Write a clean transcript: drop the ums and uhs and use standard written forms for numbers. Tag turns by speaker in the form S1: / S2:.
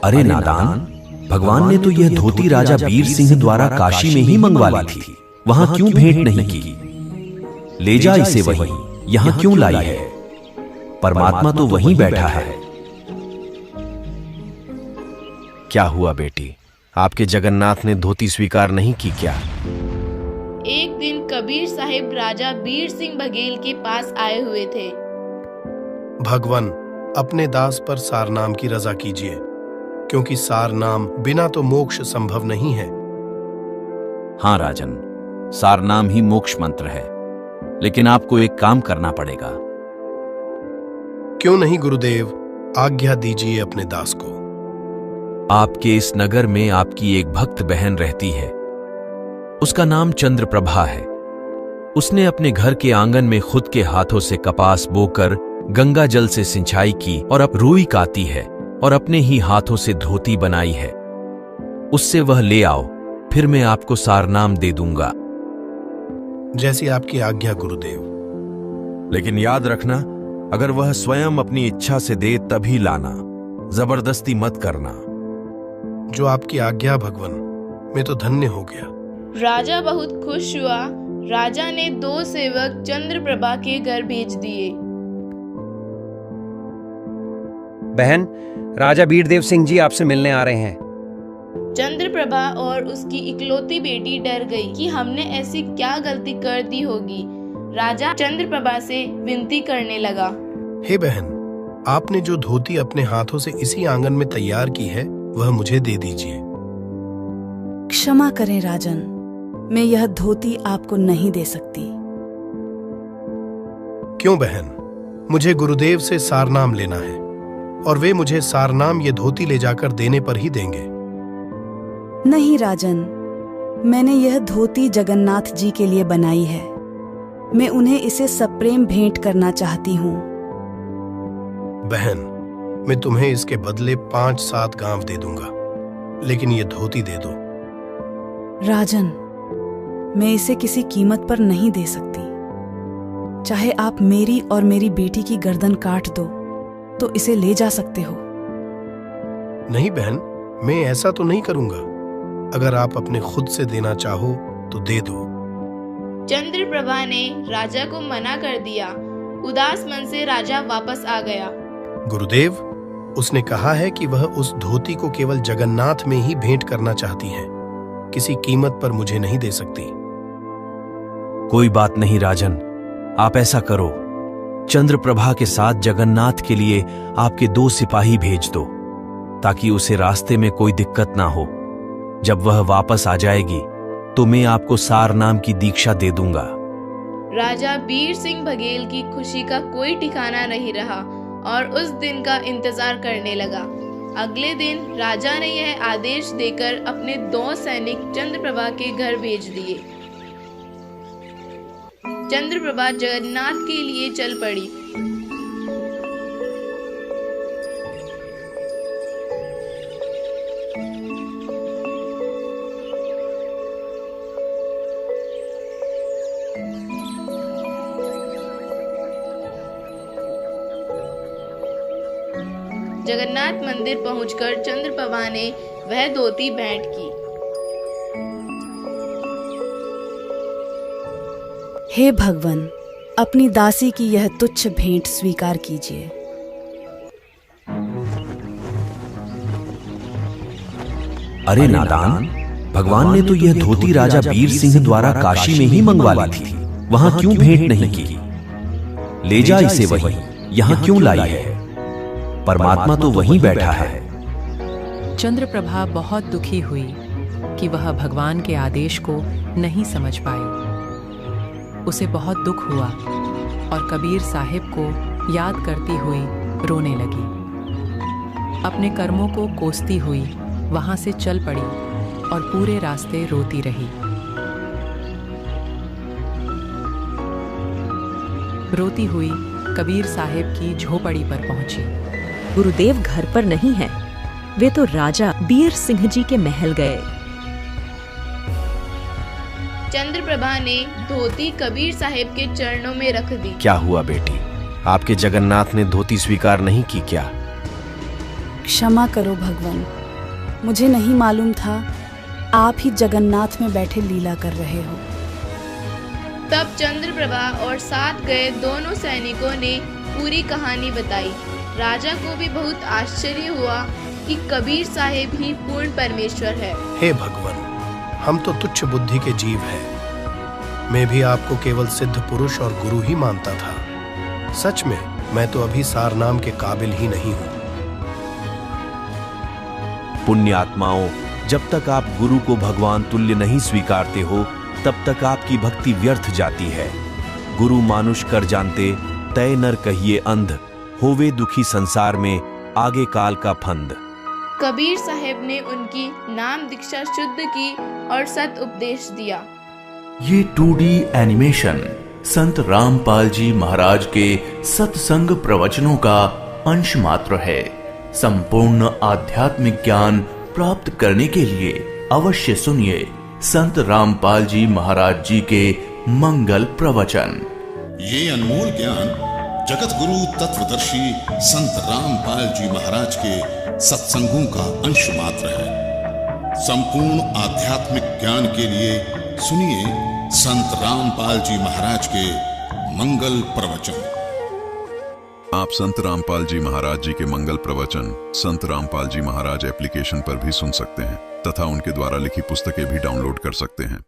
S1: अरे नादान, भगवान ने तो यह धोती राजा वीर सिंह द्वारा काशी में ही मंगवा ली थी, वहां क्यों भेंट नहीं की? ले जा इसे वहीं, यहां क्यों लाई है? परमात्मा तो वहीं बैठा है।
S2: क्या हुआ बेटी, आपके जगन्नाथ ने धोती स्वीकार नहीं की क्या?
S3: एक दिन कबीर साहिब राजा वीर सिंह बघेल के पास आए हुए थे।
S4: भगवान, अपने दास पर सारनाम की रजा कीजिए, क्योंकि सारनाम बिना तो मोक्ष संभव नहीं है।
S1: हाँ राजन, सारनाम ही मोक्ष मंत्र है, लेकिन आपको एक काम करना पड़ेगा।
S4: क्यों नहीं गुरुदेव, आज्ञा दीजिए अपने दास को।
S1: आपके इस नगर में आपकी एक भक्त बहन रहती है, उसका नाम चंद्रप्रभा है। उसने अपने घर के आंगन में खुद के हाथों से कपास बोकर गंगा जल से सिंचाई की और अब रुई काती है और अपने ही हाथों से धोती बनाई है। उससे वह ले आओ, फिर मैं आपको सारनाम दे दूंगा।
S4: जैसी आपकी आज्ञा गुरुदेव।
S1: लेकिन याद रखना, अगर वह स्वयं अपनी इच्छा से दे तभी लाना, जबरदस्ती मत करना।
S4: जो आपकी आज्ञा भगवान, मैं तो धन्य हो गया।
S3: राजा बहुत खुश हुआ। राजा ने 2 सेवक चंद्रप्रभा के घर भेज दिए।
S5: बहन, राजा वीरदेव सिंह जी आपसे मिलने आ रहे हैं।
S3: चंद्रप्रभा और उसकी इकलौती बेटी डर गई कि हमने ऐसी क्या गलती कर दी होगी। राजा चंद्रप्रभा से विनती करने लगा,
S4: हे बहन, आपने जो धोती अपने हाथों से इसी आंगन में तैयार की है, वह मुझे दे दीजिए।
S6: क्षमा करें राजन, मैं यह धोती आपको नहीं दे सकती।
S4: क्यों बहन, मुझे गुरुदेव से सारनाम लेना है और वे मुझे सारनाम ये धोती ले जाकर देने पर ही देंगे।
S6: नहीं राजन, मैंने यह धोती जगन्नाथ जी के लिए बनाई है। मैं उन्हें इसे सप्रेम भेंट करना चाहती हूँ।
S4: बहन, मैं तुम्हें इसके बदले 5-7 गांव दे दूंगा, लेकिन ये धोती दे दो।
S6: राजन, मैं इसे किसी कीमत पर नहीं दे सकती। चाहे आप मेरी और मेरी बेटी की गर्दन काट दो तो इसे ले जा सकते हो।
S4: नहीं बहन, मैं ऐसा तो नहीं करूंगा। अगर आप अपने खुद से देना चाहो तो दे दो।
S3: चंद्रप्रभा ने राजा को मना कर दिया। उदास मन से राजा वापस आ गया।
S4: गुरुदेव, उसने कहा है कि वह उस धोती को केवल जगन्नाथ में ही भेंट करना चाहती है, किसी कीमत पर मुझे नहीं दे सकती।
S1: कोई बात नहीं राजन, आप ऐसा करो, चंद्रप्रभा के साथ जगन्नाथ के लिए आपके 2 सिपाही भेज दो, ताकि उसे रास्ते में कोई दिक्कत ना हो। जब वह वापस आ जाएगी तो मैं आपको सारनाम की दीक्षा दे दूंगा।
S3: राजा वीर सिंह बघेल की खुशी का कोई ठिकाना नहीं रहा और उस दिन का इंतजार करने लगा। अगले दिन राजा ने यह आदेश देकर अपने 2 सैनिक चंद्रप्रभा के घर भेज दिए। चंद्रप्रभा जगन्नाथ के लिए चल पड़ी। जगन्नाथ मंदिर पहुंचकर चंद्रप्रभा ने वह धोती भेंट की।
S6: हे भगवान, अपनी दासी की यह तुच्छ भेंट स्वीकार कीजिए।
S1: अरे नादान, भगवान ने तो यह धोती राजा वीर सिंह द्वारा काशी में ही मंगवा ली थी, वहां क्यों भेंट नहीं की? ले जा इसे वहीं, यहां क्यों लाई है? परमात्मा तो वहीं बैठा है।
S7: चंद्रप्रभा बहुत दुखी हुई कि वह भगवान के आदेश को नहीं समझ पाई। उसे बहुत दुख हुआ और कबीर साहिब को याद करती हुई रोने लगी। अपने कर्मों को कोसती हुई वहां से चल पड़ी और पूरे रास्ते रोती रही। रोती हुई कबीर साहिब की झोपड़ी पर पहुंची।
S8: गुरुदेव घर पर नहीं है, वे तो राजा वीर सिंह जी के महल गए।
S3: चंद्रप्रभा ने धोती कबीर साहिब के चरणों में रख दी।
S2: क्या हुआ बेटी, आपके जगन्नाथ ने धोती स्वीकार नहीं की क्या?
S6: क्षमा करो भगवान, मुझे नहीं मालूम था आप ही जगन्नाथ में बैठे लीला कर रहे हो।
S3: तब चंद्रप्रभा और साथ गए दोनों सैनिकों ने पूरी कहानी बताई। राजा को भी बहुत आश्चर्य हुआ कि कबीर साहिब ही पूर्ण परमेश्वर है।
S4: हे भगवान, हम तो तुच्छ बुद्धि के जीव हैं। मैं भी आपको केवल सिद्ध पुरुष और गुरु ही मानता था। सच में मैं तो अभी सार नाम के काबिल ही नहीं हूँ।
S1: पुण्यात्माओं, जब तक आप गुरु को भगवान तुल्य नहीं स्वीकारते हो तब तक आपकी भक्ति व्यर्थ जाती है। गुरु मानुष कर जानते, तय नर कहिए अंध, होवे दुखी संसार में आगे काल का फंद।
S3: कबीर साहब ने उनकी नाम दीक्षा शुद्ध की और सत उपदेश दिया।
S9: ये 2D एनिमेशन संत रामपाल जी महाराज के सत्संग प्रवचनों का अंश मात्र है। संपूर्ण आध्यात्मिक ज्ञान प्राप्त करने के लिए अवश्य सुनिए संत रामपाल जी महाराज जी के मंगल प्रवचन।
S10: ये अनमोल ज्ञान जगत गुरु तत्वदर्शी संत रामपाल जी महाराज के सत्संगों का अंश मात्र है। संपूर्ण आध्यात्मिक ज्ञान के लिए सुनिए संत रामपाल जी महाराज के मंगल प्रवचन।
S11: आप संत रामपाल जी महाराज जी के मंगल प्रवचन संत रामपाल जी महाराज एप्लीकेशन पर भी सुन सकते हैं तथा उनके द्वारा लिखी पुस्तकें भी डाउनलोड कर सकते हैं।